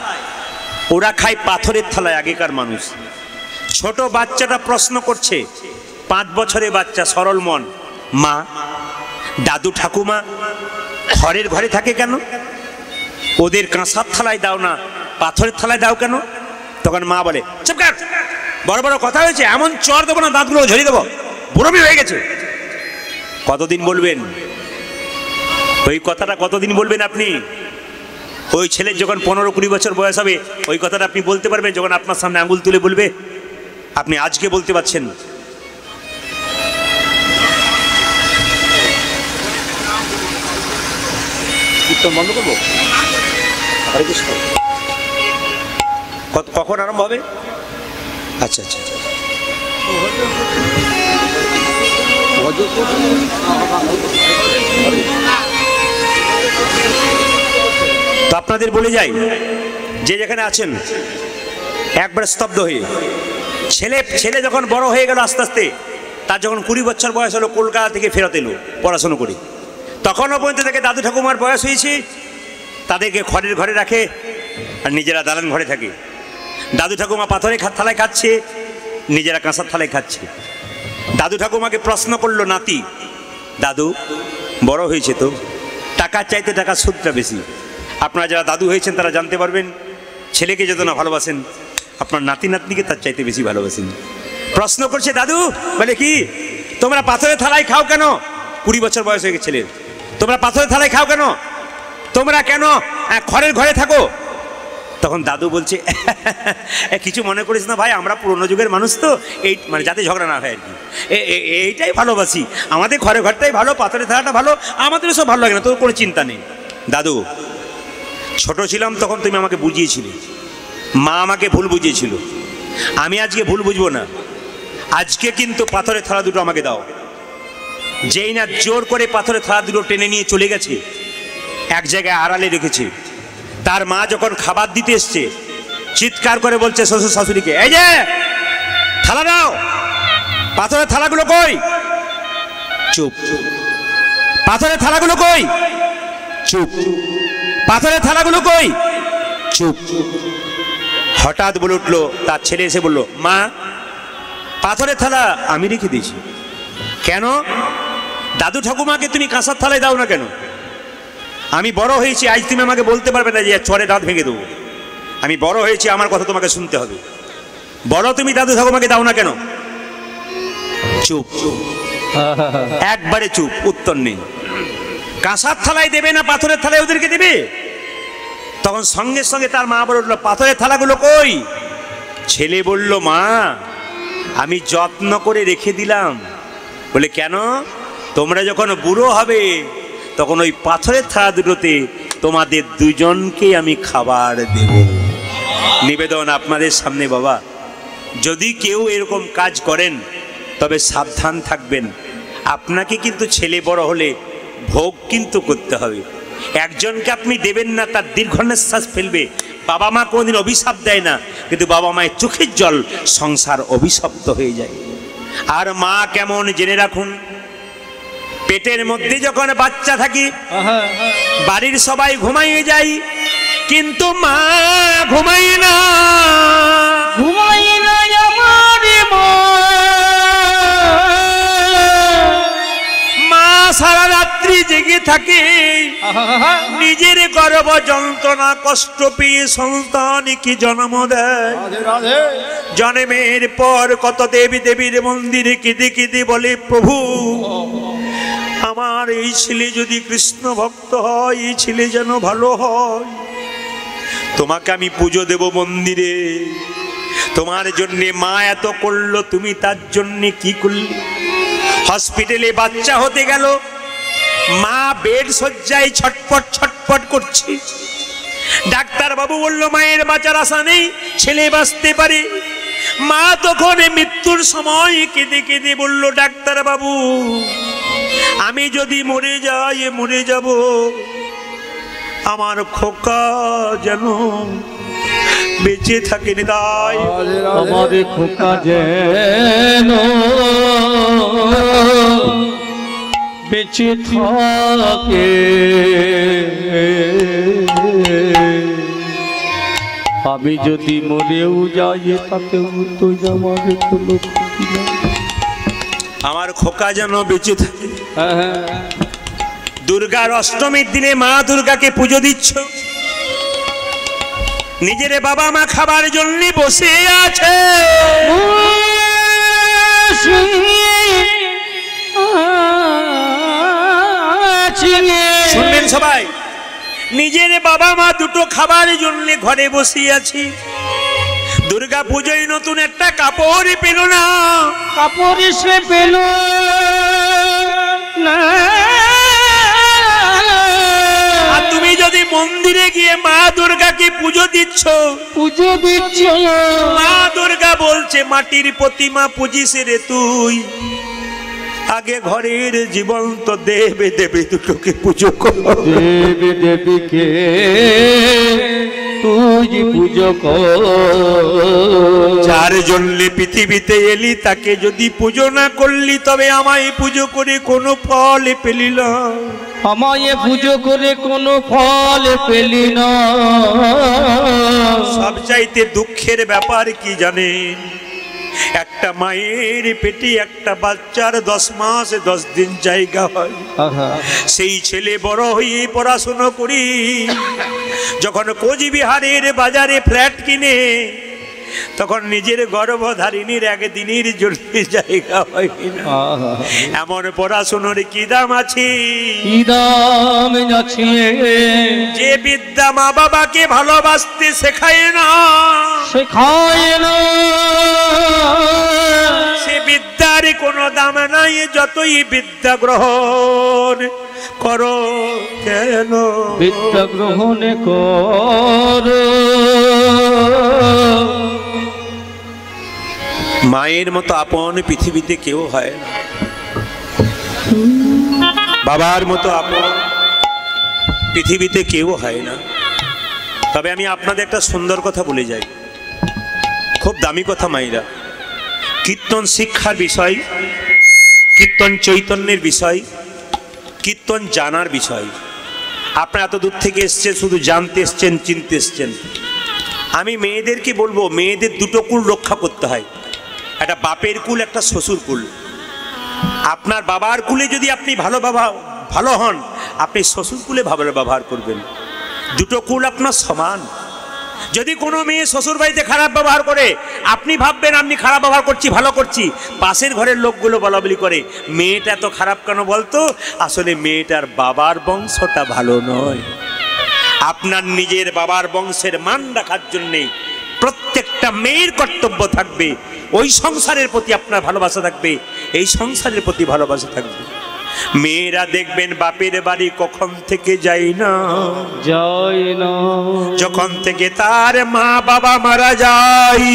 ওরা খায় পাথরের থালায়। আগেকার মানুষ। ছোট বাচ্চাটা প্রশ্ন করছে, 5 বছরের বাচ্চা, সরল মন, মা দাদু ঠাকুমা খড়ের ঘরে থাকে কেন? ওদের কাঁসার থালায় দাও না, পাথরের থালায় দাও কেন? তখন মা বলে, চুপ কর, বড় বড় কথা হয়েছে, এমন চর দেবো না দাঁতগুলো ঝরিয়ে দেবো, বুড়োমি হয়ে গেছে। কতদিন বলবেন ওই কথাটা? কতদিন বলবেন আপনি? ওই ছেলের যখন 15-20 বছর বয়স হবে, ওই কথাটা আপনি বলতে পারবেন যখন আপনার সামনে আঙুল তুলে বলবে? আপনি আজকে বলতে পারছেন। বন্ধ করবো? কখন আরম্ভ হবে? আচ্ছা আচ্ছা, তো আপনাদের বলে যাই, যে যেখানে আছেন একবার স্তব্ধ হয়ে, ছেলে যখন বড় হয়ে গেল আস্তে আস্তে, তার যখন 20 বছর বয়স হলো, কলকাতা থেকে ফেরত এলো পড়াশোনা করে, তখনও পর্যন্ত থেকে দাদু ঠাকুমার বয়স হয়েছে, তাদেরকে খড়ের ঘরে রাখে আর নিজেরা দালান ঘরে থাকে। দাদু ঠাকুমা পাথরের থালায় খাচ্ছে, নিজেরা কাঁসার থালায় খাচ্ছে। দাদু ঠাকুমাকে প্রশ্ন করলো নাতি, দাদু বড় হয়েছে তো, টাকার চাইতে টাকার সুদটা বেশি। আপনারা যারা দাদু হয়েছেন তারা জানতে পারবেন, ছেলেকে যত না ভালোবাসেন, আপনার নাতি নাতনিকে তার চাইতে বেশি ভালোবাসেন। প্রশ্ন করছে দাদু, বলে কি তোমরা পাথরের থালায় খাও কেন? 20 বছর বয়স হয়ে গেছে ছেলের। তোমরা পাথরের থালায় খাও কেন? তোমরা কেন খড়ের ঘরে থাকো? তখন দাদু বলছে, কিছু মনে করিস না ভাই, আমরা পুরনো যুগের মানুষ তো, এই মানে যাতে ঝগড়া না হয় আর কি, এইটাই ভালোবাসি, আমাদের ঘরের ঘরটাই ভালো, পাথরের থালাটা ভালো, আমাদের সব ভালো লাগে না, তোর কোনো চিন্তা নেই। দাদু ছোট ছিলাম তখন তুমি আমাকে বুঝিয়েছিলে, মা আমাকে ভুল বুঝিয়েছিল, আমি আজকে ভুল বুঝবো না। আজকে কিন্তু পাথরের থালা দুটো আমাকে দাও। যেই না জোর করে পাথরের থালা দুটো টেনে নিয়ে চলে গেছে, এক জায়গায় আড়ালে রেখেছে, তার মা যখন খাবার দিতে এসছে, চিৎকার করে বলছে শ্বশুর শাশুড়িকে, এই যে থালা দাও, পাথরের থালাগুলো কই? চুপ। পাথরের থালাগুলো কই? চুপ। পাথরের থালাগুলো কই? চুপ। হঠাৎ বলে উঠলো তার ছেলে, এসে বলল, মা পাথরের থালা আমি রেখে দিয়েছি। কেন? দাদু ঠাকুমাকে তুমি কাঁসার থালায় দাও না কেন? আমি বড় হয়েছি, আজ তুমি আমাকে বলতে পারবে না যে চরে দাঁত ভেঙে দেবো। আমি বড় হয়েছি, আমার কথা তোমাকে শুনতে হবে। বড় তুমি দাদু ঠাকুমাকে দাও না কেন? চুপ। একবারে চুপ, উত্তর নেই। কাঁসার থালায় দেবে না পাথরের থালায় ওদেরকে দেবে? তখন সঙ্গে সঙ্গে তার মা বলে উঠলো, পাথরের থালাগুলো কই? ছেলে বলল, মা আমি যত্ন করে রেখে দিলাম। বলে কেন? তোমরা যখন বুড়ো হবে তখন ওই পাথরের থালা দুটোতে তোমাদের দুজনকে আমি খাবার দেব। নিবেদন আপনাদের সামনে বাবা, যদি কেউ এরকম কাজ করেন তবে সাবধান থাকবেন। আপনাকে কিন্তু ছেলে বড় হলে ভোগ কিন্তু করতে হবে। একজনকে আপনি দেবেন না, তার দীর্ঘ নিঃশ্বাস ফেলবে। বাবা মা কোনোদিন অভিশাপ দেয় না, কিন্তু বাবা মায়ের চোখের জল সংসার অভিশপ্ত হয়ে যায়। আর মা কেমন জেনে রাখুন, পেটের মধ্যে যখন বাচ্চা থাকি বাড়ির সবাই ঘুমাইয়ে যায়, কিন্তু মা ঘুমায় না। ঘুমাই না আমার মা সারা রাত্রি জেগে থাকে, নিজের গর্ভ যন্ত্রণা কষ্ট পেয়ে সন্তানকে জন্ম দেয়। জন্মের পর কত দেবী দেবীর মন্দিরে কেঁদে কেঁদে বলে, প্রভু আমার আমার এই ছেলে যদি কৃষ্ণ ভক্ত হয়, এই ছেলে যেন ভালো হয়। তোমাকে আমি পুজো দেব মন্দিরে। তোমার জন্যে মা এত করলো, তুমি তার জন্যে কি করলে? হসপিটালে বাচ্চা হতে গেল, মা বেড শয্যায় ছটপট ছটপট করছে। ডাক্তার বাবু বলল মায়ের বাঁচার আশা নেই, ছেলে বাঁচতে পারে। মা তখন মৃত্যুর সময় কেঁদে কেঁদে বলল, ডাক্তার বাবু আমি যদি মরে যাই, মরে যাব, আমার খোকা যেন বেঁচে থাকে। তাই আমার খোকা যেন বেঁচে থাকে, আমি যদি মরেও যাই তাতেও তো আমার কোনো ক্ষতি নেই। আমার খোকা যেন বেঁচে থাকে। দুর্গার অষ্টমীর দিনে মা দুর্গাকে পুজো দিচ্ছ, নিজের বাবা মা খাবার জন্য বসে আছে। শুনবেন সবাই, নিজের বাবা মা দুটো খাবার জন্য ঘরে বসে আছি। দুর্গা পুজোয় নতুন একটা কাপড় পেল না, কাপড় সে পেল না। আর তুমি যদি মন্দিরে গিয়ে মা দুর্গাকে পুজো দিচ্ছ, মা দুর্গা বলছে মাটির প্রতিমা পুজিস রে তুই, আগে ঘরের জীবন্ত দেবে দেবে দুটোকে পুজো কর। দেবে দেবীকে তুই পুজো কর। যার জন্য পৃথিবীতে এলি তাকে যদি পুজো না করলি, তবে আমায় পুজো করে কোনো ফল পেলি না। আমায় পুজো করে কোনো ফল পেলি না। সবচাইতে দুঃখের ব্যাপার কি জানেন? একটা মায়ের পেটে একটা বাচ্চার 10 মাস 10 দিন জায়গা হয়। সেই ছেলে বড় হয়ে পড়াশোনা করি, যখন কোচবিহারের বাজারে ফ্ল্যাট কিনে, তখন নিজের গর্ভধারিণীর একদিনের জন্য জায়গা হয় না। এমন পড়াশোনার কি দাম আছে? কি দাম আছে? যে বিদ্যা মা বাবাকে ভালোবাসতে শেখায় না, সে বিদ্যার কোনো দাম নাই, যতই বিদ্যা গ্রহণ করো কেন। বিদ্যা গ্রহণ কর। মায়ের মতো আপন পৃথিবীতে কেউ হয় না, বাবার মতো আপন পৃথিবীতে কেউ হয় না। তবে আমি আপনাদের একটা সুন্দর কথা বলে যাই, খুব দামি কথা মাইরা। কীর্তন শিক্ষার বিষয়, কীর্তন চৈতন্যের বিষয়, কীর্তন জানার বিষয়। আপনারা এত দূর থেকে এসছেন, শুধু জানতে এসছেন, চিনতে এসছেন। আমি মেয়েদেরকে বলবো, মেয়েদের দুটো কুল রক্ষা করতে হয়, একটা বাপের কুল, একটা শ্বশুর কুল। আপনার বাবার কুলে যদি আপনি ভালো হন, আপনি শ্বশুর কুলে ভালো ব্যবহার করবেন। দুটো কুল আপনার সমান। যদি কোনো মেয়ে শ্বশুর বাড়িতে খারাপ ব্যবহার করে, আপনি ভাববেন আপনি খারাপ ব্যবহার করছি, ভালো করছি। পাশের ঘরের লোকগুলো বলাবলি করে, মেয়েটা তো খারাপ কেন বলতো? আসলে মেয়েটার বাবার বংশটা ভালো নয়। আপনার নিজের বাবার বংশের মান রাখার জন্যে প্রত্যেকটা মেয়ের কর্তব্য থাকবে, ওই সংসারের প্রতি আপনার ভালোবাসা থাকবে, এই সংসারের প্রতি ভালোবাসা থাকবে। মেয়েরা দেখবেন বাপের বাড়ি কখন থেকে যায় না, যখন থেকে তার মা বাবা মারা যায়।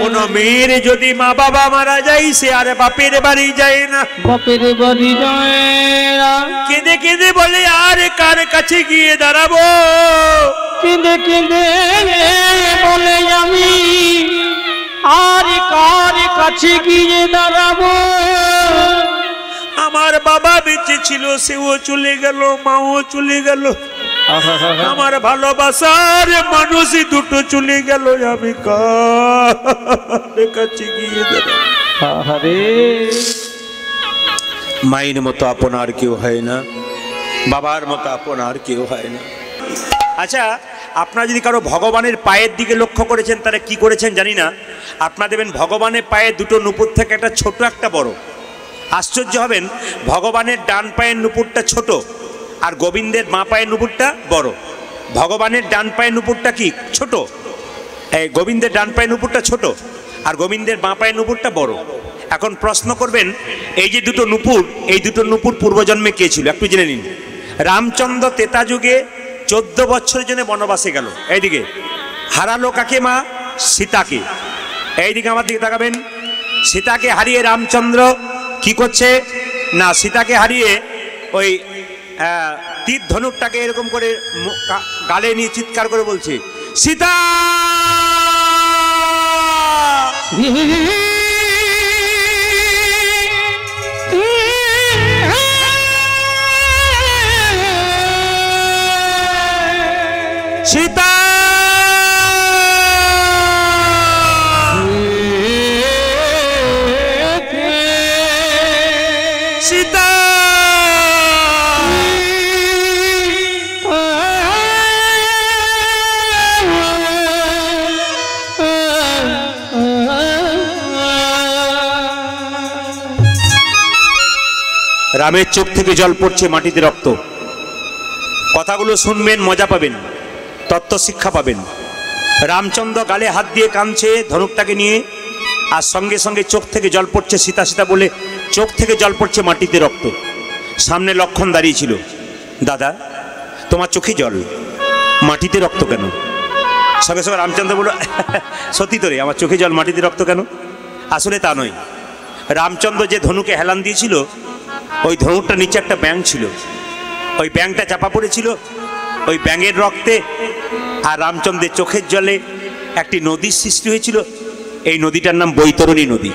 কোন মেয়ের যদি মা বাবা মারা যায়, সে আর বাপের বাড়ি যায় না। বাপের বাড়ি যায় না। কেঁদে কেঁদে বলে, আর কার কাছে গিয়ে দাঁড়াবো? কেঁদে কেঁদে বলে, আমি আর কার কাছে গিয়ে দাঁড়াবো? আমার বাবা বেঁচে ছিল, সেও চলে গেল, মাও চলে গেল, আমার ভালোবাসার মানুষই দুটো চলে গেল, আমি কার কাছে গিয়ে দাঁড়াবো? মায়ের মতো আপন আর কেউ হয় না, বাবার মতো আপন আর কেউ হয় না। আচ্ছা, আপনারা যদি কারো ভগবানের পায়ের দিকে লক্ষ্য করেছেন তাহলে কি করেছেন জানি না, আপনারা দেখবেন ভগবানের পায়ে দুটো নুপুর থেকে একটা ছোট একটা বড়। আশ্চর্য হবেন, ভগবানের ডান পায়ের নুপুরটা ছোট আর গোবিন্দের বাঁ পায়ের নুপুরটা বড়। ভগবানের ডান পায়ের নুপুরটা কি ছোট, এই গোবিন্দের ডান পায়ের নুপুরটা ছোট আর গোবিন্দের বাঁ পায়ের নুপুরটা বড়। এখন প্রশ্ন করবেন, এই যে দুটো নুপুর, এই দুটো নুপুর পূর্বজন্মে কে ছিল একটু জেনে নিন। রামচন্দ্র ত্রেতা যুগে 14 বছরের জন্য বনবাসে গেল। এইদিকে হারালো কাকে? মা সীতাকে। এইদিকে আমার দিকে তাকাবেন, সীতাকে হারিয়ে রামচন্দ্র কি করছে না, সীতাকে হারিয়ে ওই তীর ধনুকটাকে এরকম করে গালে নিয়ে চিৎকার করে বলছে, সীতা। সীতা সীতা রামের চোখ থেকে জল পড়ছে, মাটিতে রক্ত। কথাগুলো শুনবেন, মজা পাবেন, তত্ত্ব শিক্ষা পাবেন। রামচন্দ্র গালে হাত দিয়ে কাঁদছে ধনুকটাকে নিয়ে, আর সঙ্গে সঙ্গে চোখ থেকে জল পড়ছে। সীতা সীতা বলে চোখ থেকে জল পড়ছে, মাটিতে রক্ত। সামনে লক্ষণ দাঁড়িয়ে ছিল, দাদা তোমার চোখে জল, মাটিতে রক্ত কেন? সঙ্গে সঙ্গে রামচন্দ্র বলল, সত্যি তো রে, আমার চোখে জল, মাটিতে রক্ত কেন? আসলে তা নয়, রামচন্দ্র যে ধনুকে হেলান দিয়েছিল ওই ধনুকটা নিচে একটা ব্যাঙ ছিল, ওই ব্যাঙটা চাপা পড়েছিল, ওই ব্যাঙের রক্তে আর রামচন্দ্রের চোখের জলে একটি নদীর সৃষ্টি হয়েছিল। এই নদীটার নাম বৈতরণী নদী।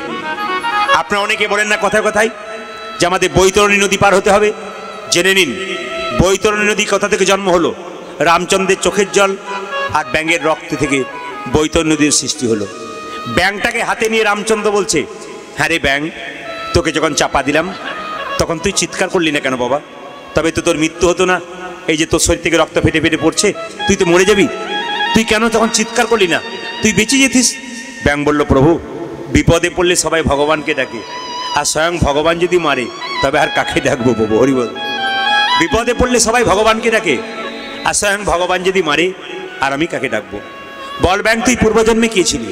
আপনারা অনেকে বলেন না কথায় কথায় যে আমাদের বৈতরণী নদী পার হতে হবে। জেনে নিন, বৈতরণী নদী কোথা থেকে জন্ম হলো? রামচন্দ্রের চোখের জল আর ব্যাঙের রক্ত থেকে বৈতরণী নদীর সৃষ্টি হলো। ব্যাঙটাকে হাতে নিয়ে রামচন্দ্র বলছে, হ্যাঁ রে ব্যাঙ, তোকে যখন চাপা দিলাম তখন তুই চিৎকার করলি না কেন বাবা? তবে তো তোর মৃত্যু হতো না। এই যে তোর শরীর থেকে রক্ত ফেটে ফেটে পড়ছে, তুই তো মরে যাবি, তুই কেন তখন চিৎকার করলি না? তুই বেঁচে যেতিস। ব্যাঙ বলল, প্রভু বিপদে পড়লে সবাই ভগবানকে ডাকে, আর স্বয়ং ভগবান যদি মারে তবে আর কাকে ডাকবো প্রভু? হরিবল। বিপদে পড়লে সবাই ভগবানকে ডাকে, আর স্বয়ং ভগবান যদি মারে আর আমি কাকে ডাকবো? বল ব্যাঙ, তুই পূর্বজন্মে কে ছিলি?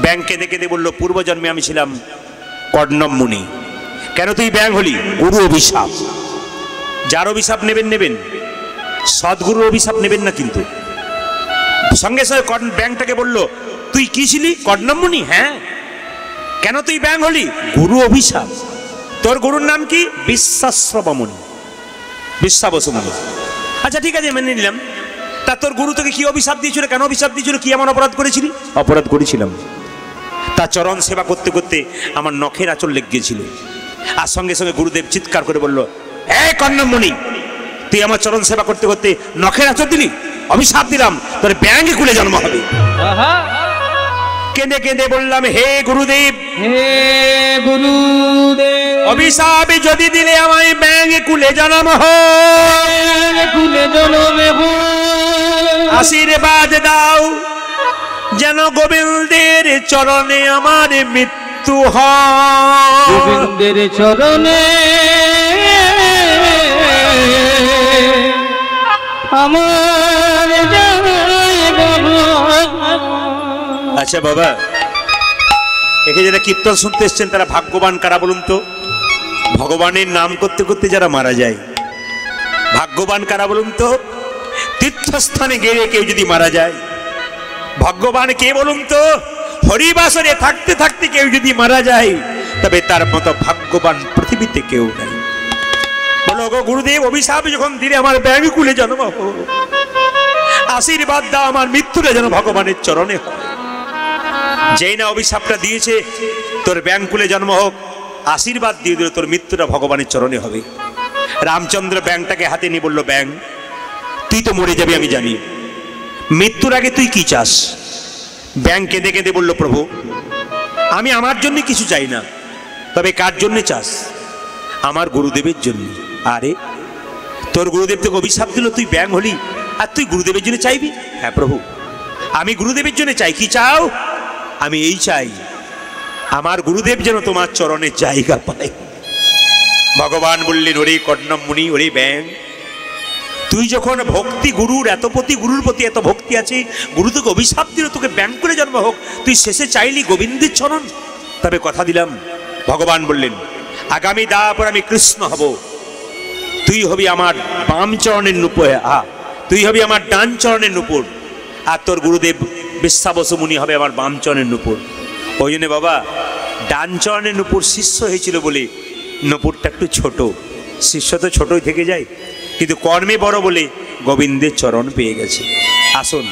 ব্যাঙ কেঁদে কেঁদে বলল, পূর্বজন্মে আমি ছিলাম কর্ণম মুনি। কেন তুই ব্যাঙ হলি? গুরু অভিশাপ। যার অভিশাপ নেবেন নেবেন, সদ্গুরুর অভিশাপ নেবেন না কিন্তু। সঙ্গে সঙ্গে ব্যাঙটাকে বলল, তুই কি ছিলি? কর্ণম মুনি। হ্যাঁ। কেন তুই ব্যাঙ হলি? গুরু অভিশাপ। তোর গুরুর নাম কি? বিশ্বাশ্রবমুনি, বিশ্বাবসমুনি। আচ্ছা ঠিক আছে, মেনে নিলাম। তা তোর গুরু তোকে কি অভিশাপ দিয়েছিল? কেন অভিশাপ দিয়েছিল? কি এমন অপরাধ করেছিলি? অপরাধ করেছিলাম, তার চরণ সেবা করতে করতে আমার নখের আঁচল লেগে গিয়েছিল। আর সঙ্গে সঙ্গে গুরুদেব চিৎকার করে বলল, এই কর্ণম মুনি, তুই আমার চরণ সেবা করতে করতে নখের আঁচল দিলি, অভিশাপ দিলাম, তোর ব্যাঙে কুলে জন্ম হবে। কেঁদে কেঁদে বললাম, হে গুরুদেব, হে গুরুদেব, অভিশাপ যদি দিলে আমায় ব্যাঙে কুলে জন্ম কুলে জনমে আশীর্বাদ দাও, যেন গোবিন্দের চরণে আমার মৃত্যু হয়। গোবিন্দের চরণে আমার আচ্ছা বাবা, একে যারা কীর্তন শুনতে এসছেন তারা ভাগ্যবান কারা বলুন তো? ভগবানের নাম করতে করতে যারা মারা যায়। ভাগ্যবান কারা বলুন তো? তীর্থস্থানে গেলে কেউ যদি মারা যায়। ভাগ্যবান কে বলুন তো? হরিবাসরে থাকতে থাকতে কেউ যদি মারা যায়, তবে তার মতো ভাগ্যবান পৃথিবীতে কেউ নাই। বলো গো গুরুদেব, অভিশাপ যখন দিলে আমার ব্যাঙে কুলে জন্ম হোক, আশীর্বাদ দাও আমার মৃত্যুটা যেন ভগবানের চরণে হয়। যেই না অভিশাপটা দিয়েছে তোর ব্যাঙকুলে জন্ম হোক, আশীর্বাদ দিয়ে দিল তোর মৃত্যুটা ভগবানের চরণে হবে। রামচন্দ্র ব্যাঙটাকে হাতে নিয়ে বলল, ব্যাঙ তুই তো মরে যাবি আমি জানি, মৃত্যুর আগে তুই কি চাস? ব্যাঙ কেঁদে কেঁদে বলল, প্রভু আমি আমার জন্য কিছু চাই না, তবে কার জন্য চাস? আমার গুরুদেবের জন্য। আরে তোর গুরুদেব তোকে অভিশাপ দিল, তুই ব্যাঙ হলি, আর তুই গুরুদেবের জন্য চাইবি? হ্যাঁ প্রভু, আমি গুরুদেবের জন্য চাই। কি চাও? আমি এই চাই, আমার গুরুদেব যেন তোমার চরণে জায়গা পায়। ভগবান বললেন, ওরে কর্ণম মুনি, ওরে ব্যাং, তুই যখন ভক্তি গুরুর এত প্রতি, গুরুর প্রতি এত ভক্তি আছে, গুরু তোকে অভিশাপ দিল তোকে ব্যাং করে জন্ম হোক, তুই শেষে চাইলি গোবিন্দের চরণ। তবে কথা দিলাম, ভগবান বললেন, আগামী দাপর আমি কৃষ্ণ হব, তুই হবি আমার বাম চরণের নূপুর, তুই হবি আমার ডান চরণের নূপুর, আর তোর গুরুদেব বিশ্বাবসু মুনি হবে আমার বাম চরণের নূপুর। ওই জন্য বাবা, ডান চরণের নূপুর শিষ্য হয়েছিল বলে নূপুরটা একটু ছোট, শিষ্য তো ছোটই থেকে যায়, কিন্তু কর্মে বড় বলে গোবিন্দের চরণ পেয়ে গেছে। আসুন